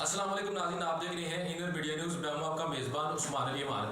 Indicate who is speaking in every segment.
Speaker 1: अस्सलाम वालेकुम नाज़रीन, आप देख रहे हैं इनर मीडिया न्यूज़। मैं हूं आपका मेज़बान उस्मान अली अमान।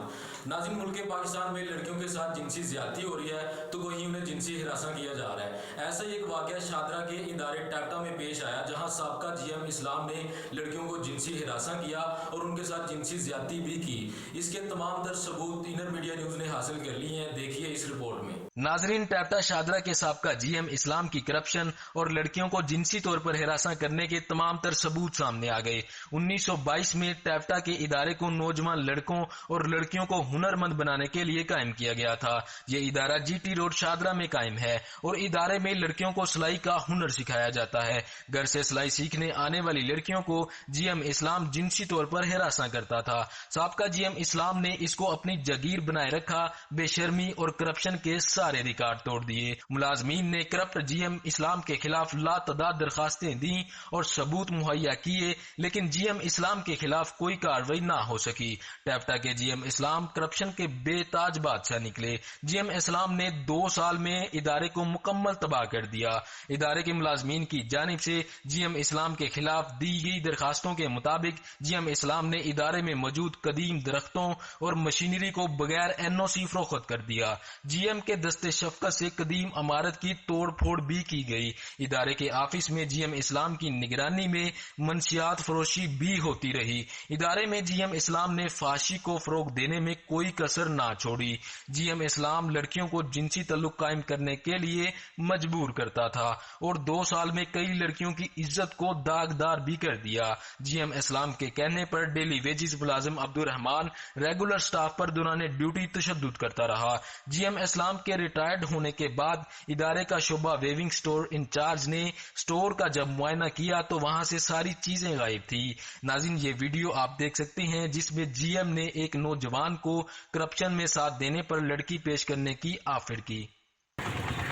Speaker 1: नाज़रीन, मुल्क पाकिस्तान में लड़कियों के साथ जिनसी ज़्यादती हो रही है तो वहीं उन्हें जिनसी हिरासा किया जा रहा है। ऐसा ही एक वाक़या शादरा के इदारे टैप्टा में पेश आया, जहां साबका जीएम इस्लाम ने लड़कियों को जिनसी हिरासा किया और उनके साथ जिनसी ज़्यादती भी की। इसके तमाम तर सबूत इनर मीडिया न्यूज़ ने हासिल कर लिए हैं, देखिए इस रिपोर्ट में।
Speaker 2: नाजरीन, टैप्टा शादरा के साबका जीएम इस्लाम की करप्शन और लड़कियों को जिनसी तौर पर हिरासा करने के तमाम तर सबूत सामने आ गए। 1922 में टैप्टा के इदारे को नौजवान लड़कों और लड़कियों को हुनरमंद बनाने के लिए कायम किया गया था। ये इदारा जीटी रोड शादरा में कायम है और इदारे में लड़कियों को सिलाई का हुनर सिखाया जाता है। घर से सिलाई सीखने आने वाली लड़कियों को जीएम इस्लाम जिनसी तौर पर हिरासा करता था। साबका जीएम इस्लाम ने इसको अपनी जगीर बनाए रखा, बेशर्मी और करप्शन के सारे रिकॉर्ड तोड़ दिए। मुलाजमीन ने करप्ट जीएम इस्लाम के खिलाफ लातदाद दरखास्तें दी और सबूत मुहैया किए, लेकिन जीएम इस्लाम के खिलाफ कोई कार्रवाई ना हो सकी। टैप्टा के जीएम इस्लाम करप्शन के बेताज बादशाह निकले। जीएम इस्लाम ने 2 साल में इदारे को मुकम्मल तबाह कर दिया। इदारे के मुलाजमीन की जानिब से जीएम इस्लाम के खिलाफ दी गई दरखास्तों के मुताबिक जीएम इस्लाम ने इदारे में मौजूद कदीम दरख्तों और मशीनरी को बगैर एनओसी फरोख्त कर दिया। जीएम के दस्ते शफकत से कदीम इमारत की तोड़ फोड़ भी की गई। इदारे के ऑफिस में जीएम इस्लाम की निगरानी में मंशियात फरोशी भी होती रही। इदारे में जीएम इस्लाम ने फाशी को फरोग देने में कोई कसर ना छोड़ी। जीएम इस्लाम लड़कियों को जिनसी तल्लुक कायम करने के लिए मजबूर करता था और 2 साल में कई लड़कियों की इज्जत को दागदार भी कर दिया। जीएम इस्लाम के कहने पर डेली वेजिस मुलाजिम अब्दुल रहमान रेगुलर स्टाफ पर दौरान ड्यूटी तशद्दुद करता रहा। जीएम इस्लाम के रिटायर्ड होने के बाद इदारे का शोबा वेविंग स्टोर इंचार्ज ने स्टोर का जब मुआयना किया तो वहां से सारी चीजें गायब थी। नाज़रीन, ये वीडियो आप देख सकते हैं जिसमें जीएम ने एक नौजवान को करप्शन में साथ देने पर लड़की पेश करने की ऑफर की।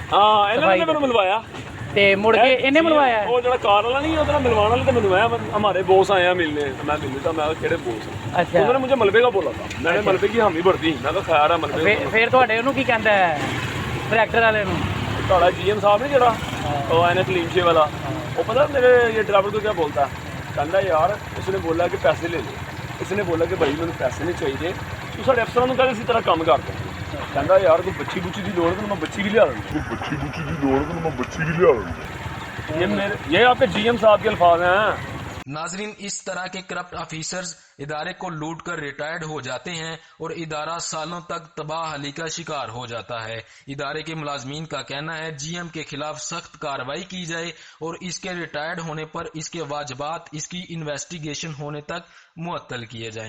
Speaker 3: हाँ, इन्होंने ਮੈਨੂੰ ਮਿਲਵਾਇਆ
Speaker 4: ਤੇ ਮੁੜ ਕੇ ਇਹਨੇ ਮਿਲਵਾਇਆ।
Speaker 3: ਉਹ ਜਿਹੜਾ ਕਾਰ ਵਾਲਾ ਨਹੀਂ ਉਹਦਾ ਮਿਲਵਾਉਣ ਵਾਲੇ ਤੇ ਮੈਨੂੰ ਆਇਆ हमारे बॉस आए हैं मिलने। मैं मिलने था, मैं ਕਿਹੜੇ बॉस?
Speaker 4: अच्छा,
Speaker 3: उन्होंने मुझे मलबे का बोला था। मैंने मलबे की हामी भरती। मैं तो खैर है मलबे।
Speaker 4: ਫਿਰ ਤੁਹਾਡੇ ਉਹਨੂੰ ਕੀ ਕਹਿੰਦਾ ਹੈ ਡਾਇਰੈਕਟਰ ਵਾਲੇ ਨੂੰ?
Speaker 3: ਤੁਹਾਡਾ जीएम साहब ने ਜਿਹੜਾ ਉਹ ਆਇਆ ਕਲੀਨਸ਼ੇ वाला, वो पता मेरे ये ड्राइवर को क्या बोलता है? कहता यार उसने बोला कि पैसे ले ले। इसने बोला कि भाई मैंने पैसे नहीं चाहिए, तू साढ़े अफसरों को इसी तरह काम कर दे। कहता यार कोई बच्ची बुच्ची की लोड़ है तो मैं बच्ची भी लिया दूंगा। ये आपके जीएम साहब के अल्फाज हैं।
Speaker 2: नाजरीन, इस तरह के करप्ट ऑफिसर्स इदारे को लूट कर रिटायर्ड हो जाते हैं और इदारा सालों तक तबाहली का शिकार हो जाता है। इदारे के मुलाजमीन का कहना है जीएम के खिलाफ सख्त कार्रवाई की जाए और इसके रिटायर्ड होने पर इसके वाजबात इसकी इन्वेस्टिगेशन होने तक मुअत्तल किए जाएं।